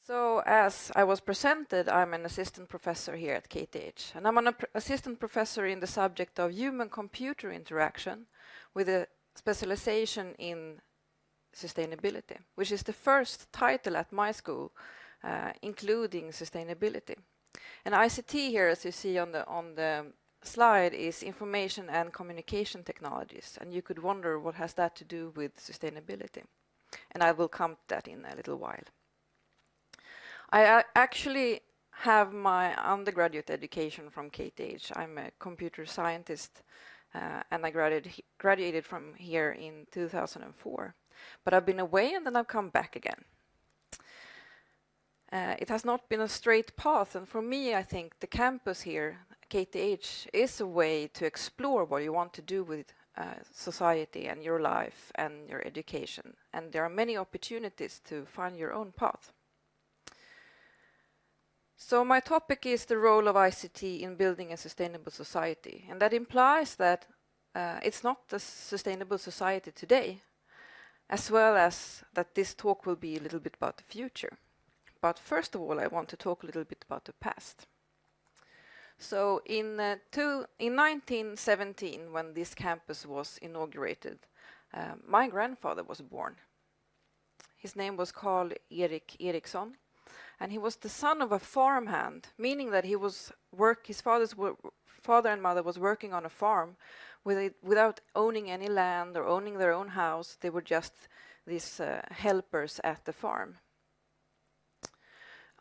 So as I was presented, I'm an assistant professor here at KTH, and I'm an assistant professor in the subject of human-computer interaction with a specialization in sustainability, which is the first title at my school, including sustainability. And ICT here, as you see on the slide, is information and communication technologies, and you could wonder what has that to do with sustainability. And I will come to that in a little while. I actually have my undergraduate education from KTH. I'm a computer scientist, and I graduated from here in 2004. But I've been away and then I've come back again. It has not been a straight path, and for me, I think the campus here, KTH, is a way to explore what you want to do with society and your life and your education. And there are many opportunities to find your own path. So my topic is the role of ICT in building a sustainable society. And that implies that it's not a sustainable society today, as well as that this talk will be a little bit about the future. But first of all, I want to talk a little bit about the past. So in 1917, when this campus was inaugurated, my grandfather was born. His name was Carl Erik Eriksson, and he was the son of a farmhand, meaning that his father and mother was working on a farm without owning any land or owning their own house. They were just these helpers at the farm.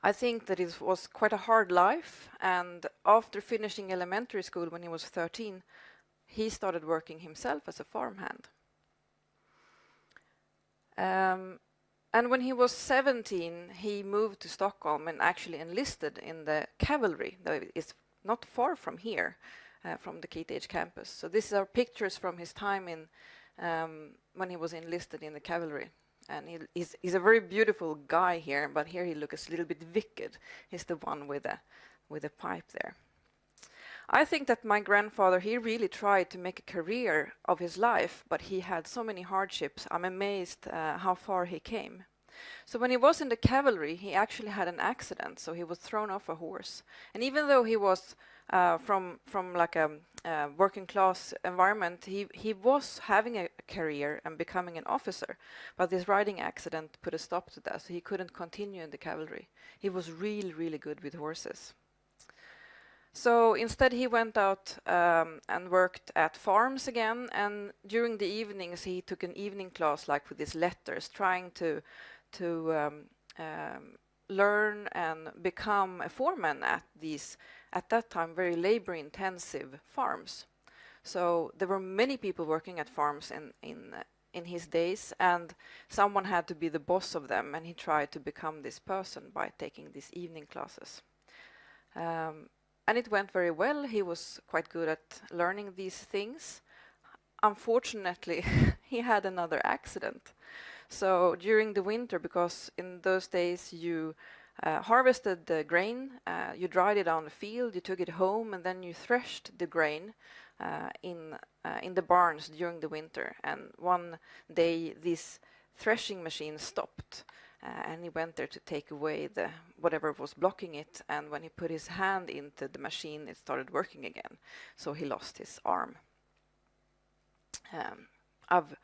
I think that it was quite a hard life, and after finishing elementary school when he was 13, he started working himself as a farmhand. And when he was 17, he moved to Stockholm and actually enlisted in the cavalry. That is not far from here, from the KTH campus. So these are pictures from his time in when he was enlisted in the cavalry. And he's a very beautiful guy here, but here he looks a little bit wicked. He's the one with a pipe there. I think that my grandfather, he really tried to make a career of his life, but he had so many hardships. I'm amazed how far he came. So when he was in the cavalry, he actually had an accident, so he was thrown off a horse. And even though he was from like a working class environment, he was having a career and becoming an officer, but this riding accident put a stop to that, so he couldn't continue in the cavalry. He was really, really good with horses. So instead he went out and worked at farms again, and during the evenings he took an evening class like with these letters, trying to learn and become a foreman at these, at that time, very labor-intensive farms. So there were many people working at farms in his days, and someone had to be the boss of them, and he tried to become this person by taking these evening classes. And it went very well. He was quite good at learning these things. Unfortunately, he had another accident. So during the winter, because in those days you harvested the grain, you dried it on the field, you took it home, and then you threshed the grain in the barns during the winter. And one day this threshing machine stopped, and he went there to take away whatever was blocking it. And when he put his hand into the machine, it started working again. So he lost his arm. I've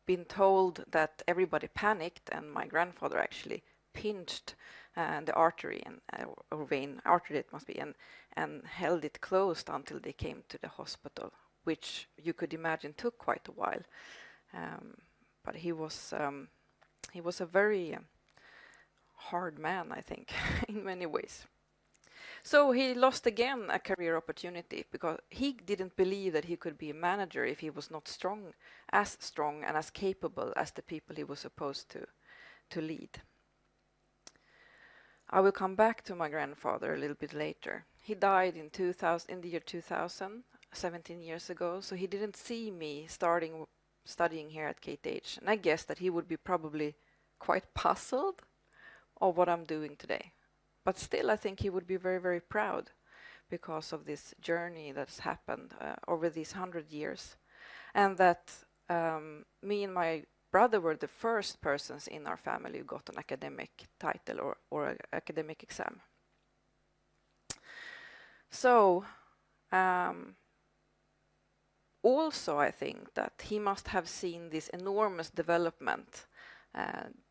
been told that everybody panicked, and my grandfather actually pinched the artery or vein, artery it must be, and held it closed until they came to the hospital, which you could imagine took quite a while. But he was a very hard man, I think, in many ways. So he lost again a career opportunity because he didn't believe that he could be a manager if he was not strong and as capable as the people he was supposed to lead. I will come back to my grandfather a little bit later. He died in the year 2000, 17 years ago, so he didn't see me studying here at KTH, and I guess that he would be probably quite puzzled of what I'm doing today. But still, I think he would be very, very proud because of this journey that's happened over these 100 years. And that me and my brother were the first persons in our family who got an academic title or an academic exam. So also I think that he must have seen this enormous development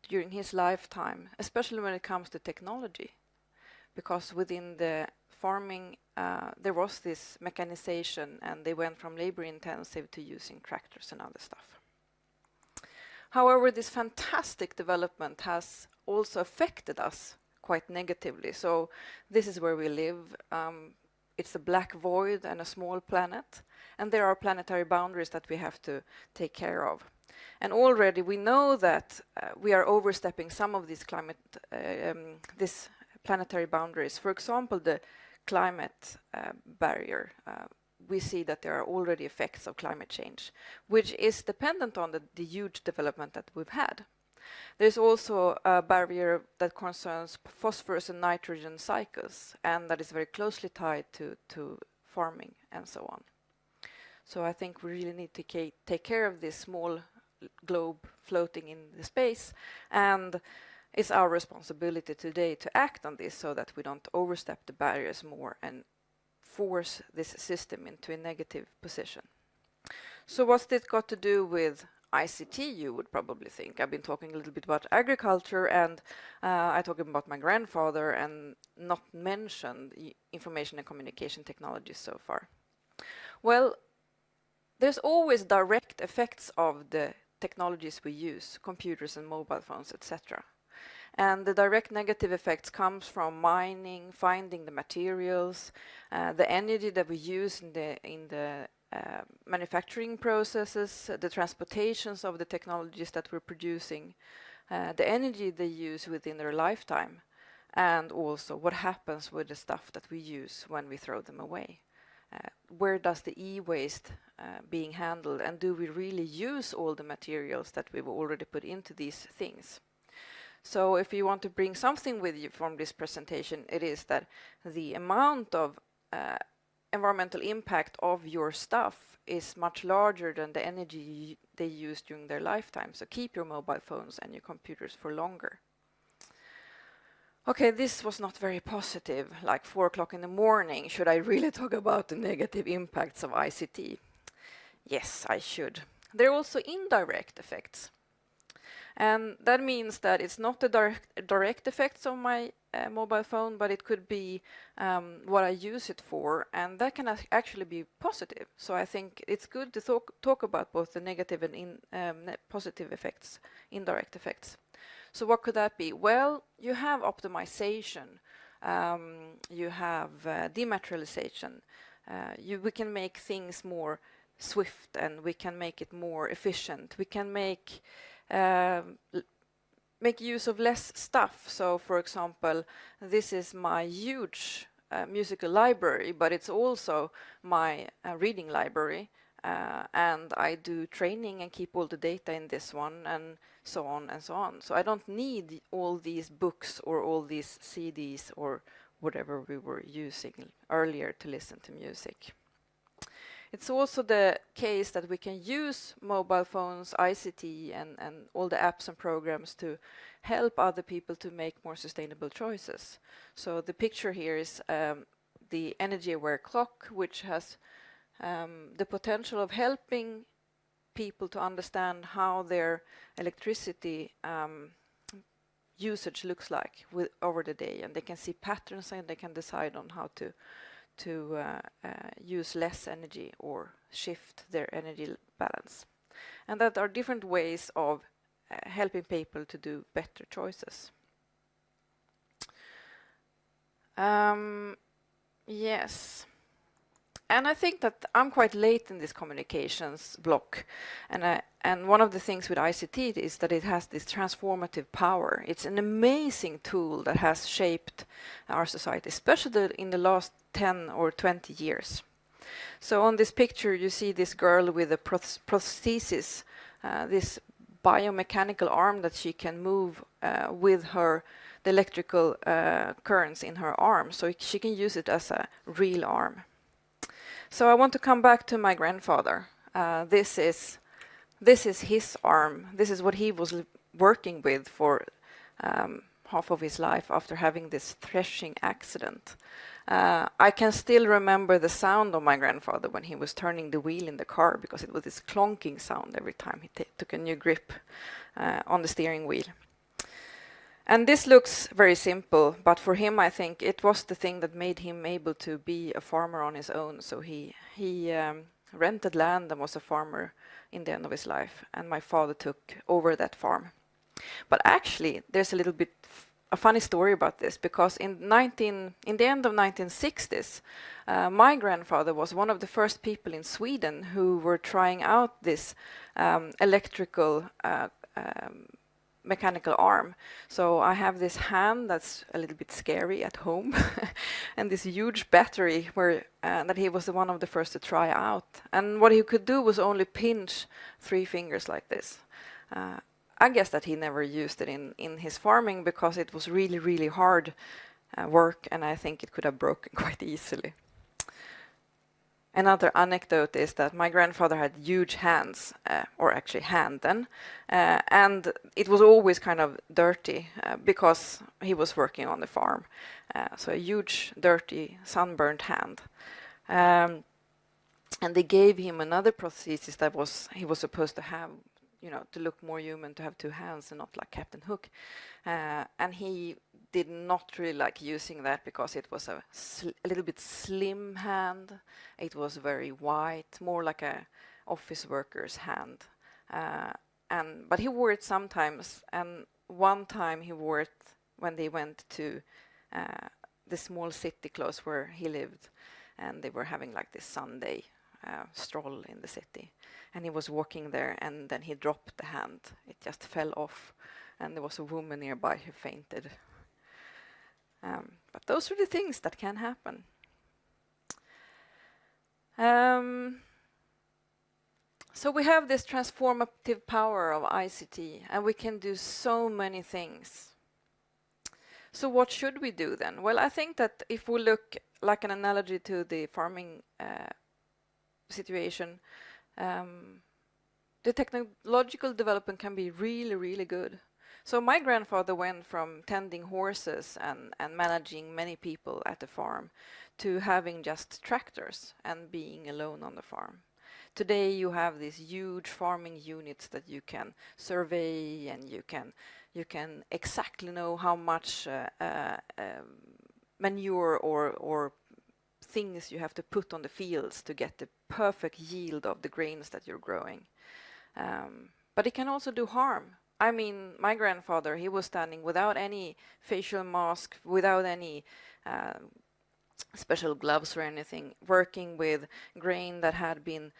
during his lifetime, especially when it comes to technology, because within the farming there was this mechanization, and they went from labor intensive to using tractors and other stuff. However, this fantastic development has also affected us quite negatively. So this is where we live. It's a black void and a small planet, and there are planetary boundaries that we have to take care of. And already we know that we are overstepping some of these this planetary boundaries. For example, the climate barrier. We see that there are already effects of climate change, which is dependent on the huge development that we've had. There's also a barrier that concerns phosphorus and nitrogen cycles, and that is very closely tied to farming and so on. So I think we really need to take care of this small globe floating in the space, and it's our responsibility today to act on this so that we don't overstep the barriers more and force this system into a negative position. So what's this got to do with ICT, you would probably think? I've been talking a little bit about agriculture, and I talked about my grandfather and not mentioned information and communication technologies so far. Well, there's always direct effects of the technologies we use, computers and mobile phones, etc. And the direct negative effects comes from mining, finding the materials, the energy that we use in the manufacturing processes, the transportations of the technologies that we're producing, the energy they use within their lifetime, and also what happens with the stuff that we use when we throw them away. Where does the e-waste being handled, and do we really use all the materials that we've already put into these things? So if you want to bring something with you from this presentation, it is that the amount of environmental impact of your stuff is much larger than the energy they use during their lifetime. So keep your mobile phones and your computers for longer. Okay, this was not very positive, like 4 o'clock in the morning. Should I really talk about the negative impacts of ICT? Yes, I should. There are also indirect effects. And that means that it's not the direct effects of my mobile phone, but it could be what I use it for, and that can actually be positive. So I think it's good to talk about both the negative and positive effects, indirect effects. So what could that be? Well, you have optimization, you have dematerialization. We can make things more swift, and we can make it more efficient. We can make use of less stuff. So, for example, this is my huge musical library, but it's also my reading library, and I do training and keep all the data in this one, and so on and so on. So I don't need all these books or all these CDs or whatever we were using earlier to listen to music. It's also the case that we can use mobile phones, ICT, and all the apps and programs to help other people to make more sustainable choices. So the picture here is the energy-aware clock, which has the potential of helping people to understand how their electricity usage looks like over the day, and they can see patterns, and they can decide on how to use less energy or shift their energy balance. And that are different ways of helping people to do better choices. Yes. And I think that I'm quite late in this communications block. And one of the things with ICT is that it has this transformative power. It's an amazing tool that has shaped our society, especially in the last 10 or 20 years. So on this picture, you see this girl with a prosthesis, this biomechanical arm that she can move with the electrical currents in her arm. So she can use it as a real arm. So I want to come back to my grandfather. This is This is his arm. This is what he was working with for half of his life after having this threshing accident. I can still remember the sound of my grandfather when he was turning the wheel in the car, because it was this clonking sound every time he took a new grip on the steering wheel. And this looks very simple, but for him, I think it was the thing that made him able to be a farmer on his own. So he rented land and was a farmer in the end of his life, and my father took over that farm. But actually, there's a little bit a funny story about this, because in the end of 1960s, my grandfather was one of the first people in Sweden who were trying out this electrical mechanical arm. So I have this hand that's a little bit scary at home, and this huge battery that he was one of the first to try out. And what he could do was only pinch 3 fingers like this. I guess that he never used it in his farming, because it was really, really hard work, and I think it could have broken quite easily. Another anecdote is that my grandfather had huge hands, or actually hand then, and it was always kind of dirty because he was working on the farm. So a huge, dirty, sunburned hand. And they gave him another prosthesis that he was supposed to have, to look more human, to have 2 hands and not like Captain Hook. And he did not really like using that, because it was a little bit slim hand. It was very white, more like a office worker's hand. But he wore it sometimes, and one time he wore it when they went to the small city close where he lived, and they were having like this Sunday stroll in the city, and he was walking there, and then he dropped the hand. It just fell off, and there was a woman nearby who fainted. But those are the things that can happen. So we have this transformative power of ICT, and we can do so many things. So what should we do then? Well, I think that if we look like an analogy to the farming situation, the technological development can be really, really good. So my grandfather went from tending horses and managing many people at the farm to having just tractors and being alone on the farm. Today you have these huge farming units that you can survey, and you can exactly know how much manure or things you have to put on the fields to get the perfect yield of the grains that you're growing. But it can also do harm. I mean, my grandfather, he was standing without any facial mask, without any special gloves or anything, working with grain that had been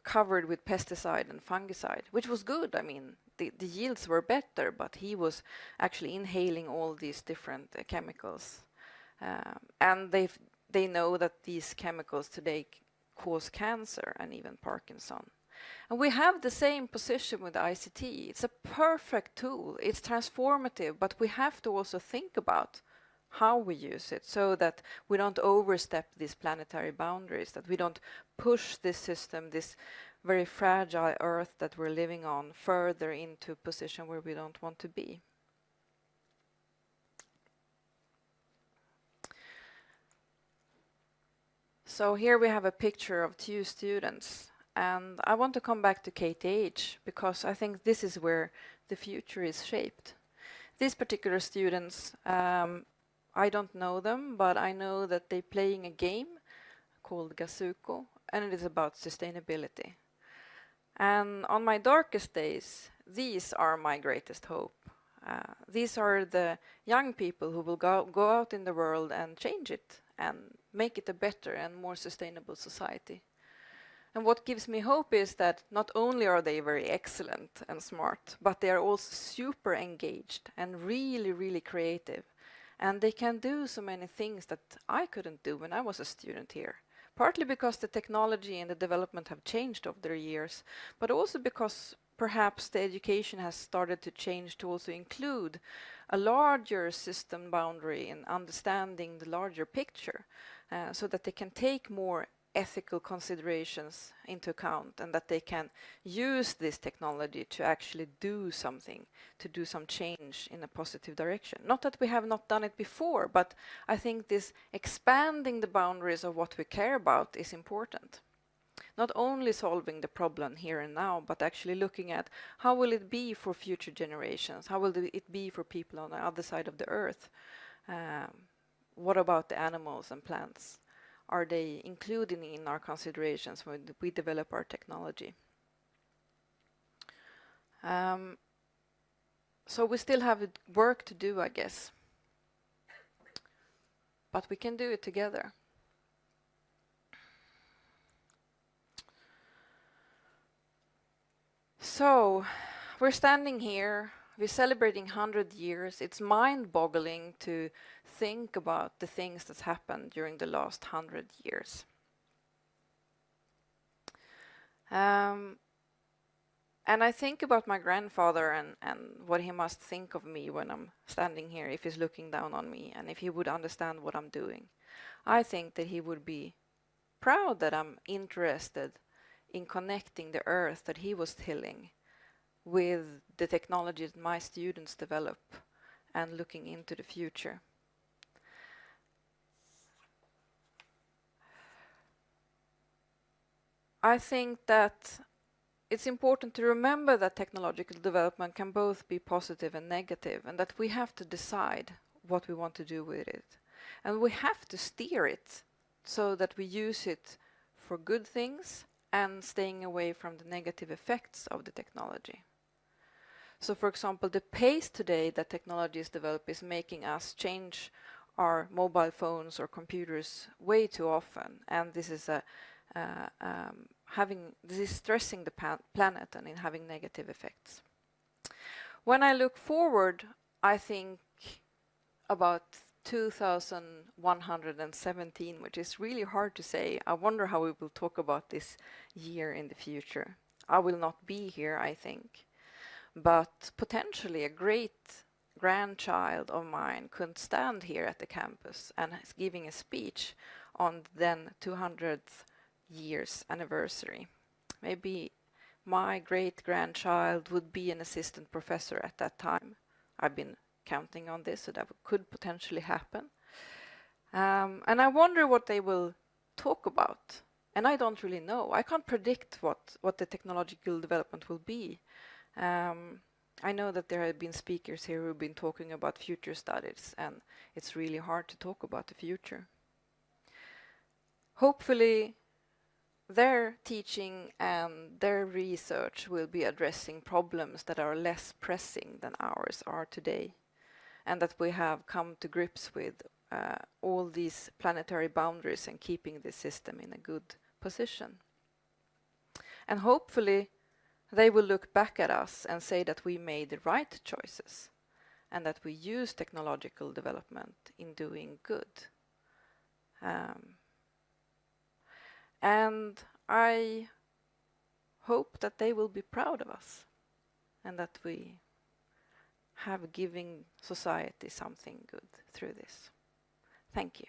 covered with pesticide and fungicide, which was good. I mean, the yields were better, but he was actually inhaling all these different chemicals. And they know that these chemicals today cause cancer and even Parkinson. And we have the same position with ICT. It's a perfect tool. It's transformative, but we have to also think about how we use it, so that we don't overstep these planetary boundaries, that we don't push this system, this very fragile Earth that we're living on, further into a position where we don't want to be. So here we have a picture of 2 students, and I want to come back to KTH, because I think this is where the future is shaped. These particular students, I don't know them, but I know that they're playing a game called Gazuko, and it is about sustainability. And on my darkest days, these are my greatest hope. These are the young people who will go out in the world and change it and make it a better and more sustainable society. And what gives me hope is that not only are they very excellent and smart, but they are also super engaged and really, really creative. And they can do so many things that I couldn't do when I was a student here. Partly because the technology and the development have changed over the years, but also because perhaps the education has started to change to also include a larger system boundary in understanding the larger picture, so that they can take more ethical considerations into account, and that they can use this technology to actually do something, to do some change in a positive direction. Not that we have not done it before, but I think this expanding the boundaries of what we care about is important. Not only solving the problem here and now, but actually looking at how will it be for future generations? How will it be for people on the other side of the earth? What about the animals and plants? Are they included in our considerations when we develop our technology? So we still have work to do, I guess. But we can do it together. So we're standing here, we're celebrating 100 years. It's mind-boggling to think about the things that's happened during the last 100 years. And I think about my grandfather and what he must think of me when I'm standing here, if he's looking down on me, and if he would understand what I'm doing. I think that he would be proud that I'm interested in connecting the earth that he was tilling with the technology that my students develop and looking into the future. I think that it's important to remember that technological development can both be positive and negative, and that we have to decide what we want to do with it. And we have to steer it so that we use it for good things and staying away from the negative effects of the technology. So, for example, the pace today that technology is developed is making us change our mobile phones or computers way too often, and this is stressing the planet and having negative effects. When I look forward, I think about 2117, which is really hard to say. I wonder how we will talk about this year in the future. I will not be here, I think. But potentially a great grandchild of mine could stand here at the campus and is giving a speech on then 200th year's anniversary. Maybe my great-grandchild would be an assistant professor at that time. I've been counting on this, so that could potentially happen. And I wonder what they will talk about. And I don't really know. I can't predict what the technological development will be. I know that there have been speakers here who have been talking about future studies, and it's really hard to talk about the future. Hopefully, their teaching and their research will be addressing problems that are less pressing than ours are today, and that we have come to grips with all these planetary boundaries and keeping the system in a good position. And hopefully, they will look back at us and say that we made the right choices and that we use technological development in doing good. And I hope that they will be proud of us and that we have given society something good through this. Thank you.